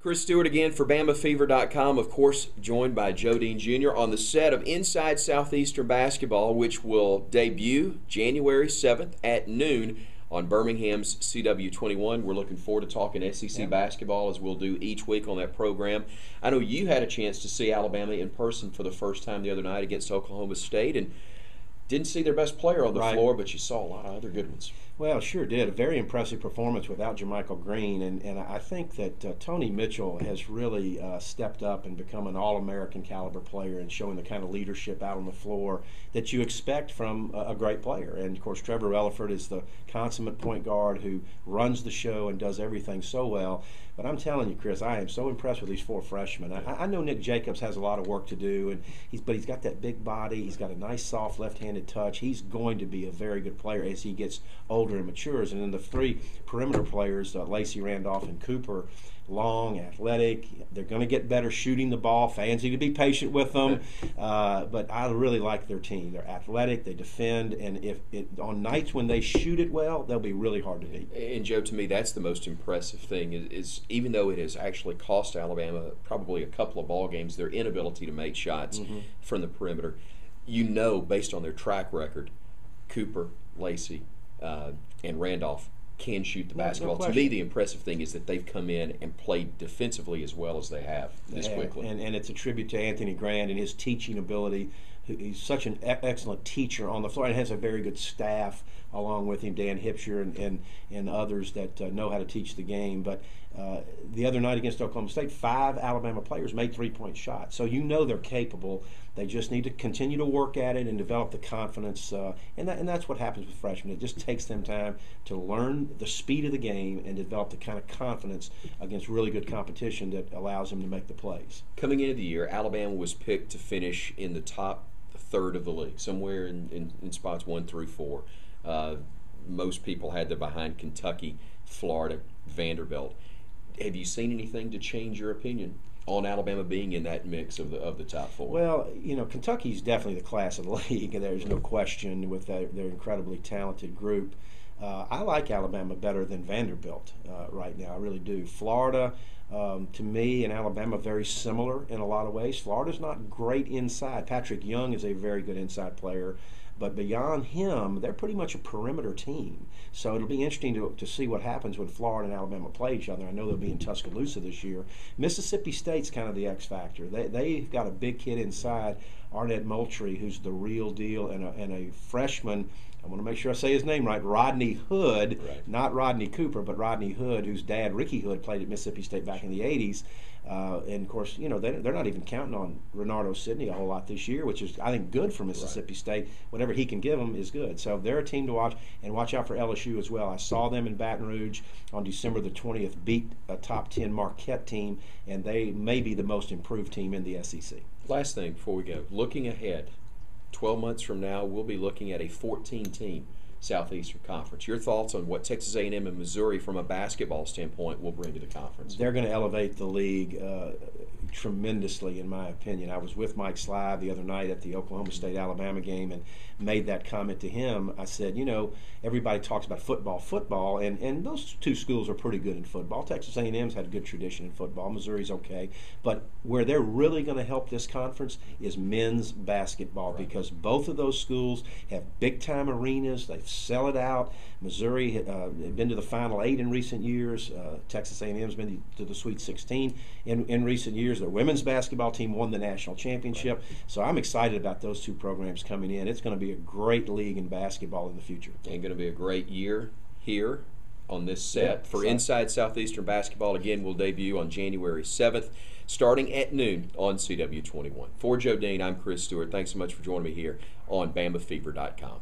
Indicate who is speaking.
Speaker 1: Chris Stewart again for BamaFever.com, of course, joined by Joe Dean Jr. on the set of Inside Southeastern Basketball, which will debut January 7th at noon on Birmingham's CW21. We're looking forward to talking SEC basketball, as we'll do each week on that program. I know you had a chance to see Alabama in person for the first time the other night against Oklahoma State, and didn't see their best player on the floor, but you saw a lot of other good ones.
Speaker 2: Well, sure did. A very impressive performance without Jermichael Green, and I think that Tony Mitchell has really stepped up and become an All-American caliber player and showing the kind of leadership out on the floor that you expect from a great player. And, of course, Trevor Elliford is the consummate point guard who runs the show and does everything so well. But I'm telling you, Chris, I am so impressed with these four freshmen. I know Nick Jacobs has a lot of work to do, but he's got that big body. He's got a nice, soft left-handed touch. He's going to be a very good player as he gets older and matures. And then the three perimeter players, Lacey, Randolph, and Cooper, long, athletic. They're going to get better shooting the ball. Fans need to be patient with them. But I really like their team. They're athletic. They defend. And on nights when they shoot it well, they'll be really hard to beat.
Speaker 1: And, Joe, to me, that's the most impressive thing is even though it has actually cost Alabama probably a couple of ball games, their inability to make shots from the perimeter, you know, based on their track record, Cooper, Lacey, and Randolph can shoot the basketball. To me, the impressive thing is that they've come in and played defensively as well as they have this quickly.
Speaker 2: And it's a tribute to Anthony Grant and his teaching ability. He's such an excellent teacher on the floor and has a very good staff along with him, Dan Hipsher and others that know how to teach the game. But the other night against Oklahoma State, 5 Alabama players made three-point shots. So you know they're capable. They just need to continue to work at it and develop the confidence. And that's what happens with freshmen. It just takes them time to learn the speed of the game and develop the kind of confidence against really good competition that allows them to make the plays.
Speaker 1: Coming into the year, Alabama was picked to finish in the top third of the league, somewhere in spots 1 through 4. Most people had them behind Kentucky, Florida, Vanderbilt. Have you seen anything to change your opinion on Alabama being in that mix of the top 4?
Speaker 2: Well, you know, Kentucky's definitely the class of the league, and there's no question with their incredibly talented group. I like Alabama better than Vanderbilt right now. I really do. Florida, to me, and Alabama very similar in a lot of ways. Florida's not great inside. Patrick Young is a very good inside player. But beyond him, they're pretty much a perimeter team. So it'll be interesting to see what happens when Florida and Alabama play each other. I know they'll be in Tuscaloosa this year. Mississippi State's kind of the X factor. They've got a big kid inside, Arnett Moultrie, who's the real deal, and a freshman. I want to make sure I say his name right, Rodney Hood, not Rodney Cooper, but Rodney Hood, whose dad, Ricky Hood, played at Mississippi State back in the 80s. And, of course, you know, they're not even counting on Renardo Sidney a whole lot this year, which is, I think, good for Mississippi State. Whatever he can give them is good. So they're a team to watch, and watch out for LSU as well. I saw them in Baton Rouge on December the 20th, beat a top 10 Marquette team, and they may be the most improved team in the SEC.
Speaker 1: Last thing before we go, looking ahead, 12 months from now, we'll be looking at a 14-team Southeastern Conference. Your thoughts on what Texas A&M and Missouri, from a basketball standpoint, will bring to the conference?
Speaker 2: They're going to elevate the league tremendously, in my opinion. I was with Mike Slive the other night at the Oklahoma State-Alabama game and made that comment to him. I said, you know, everybody talks about football, and those two schools are pretty good in football. Texas A&M's had a good tradition in football. Missouri's okay. But where they're really going to help this conference is men's basketball, because both of those schools have big-time arenas. They sell it out. Missouri had been to the Final 8 in recent years. Texas A&M's been to the Sweet 16 in recent years. Their women's basketball team won the national championship. So I'm excited about those two programs coming in. It's going to be a great league in basketball in the future.
Speaker 1: And going to be a great year here on this set for Inside Southeastern Basketball. Again, will debut on January 7th, starting at noon on CW21. For Joe Dean, I'm Chris Stewart. Thanks so much for joining me here on BamaFever.com.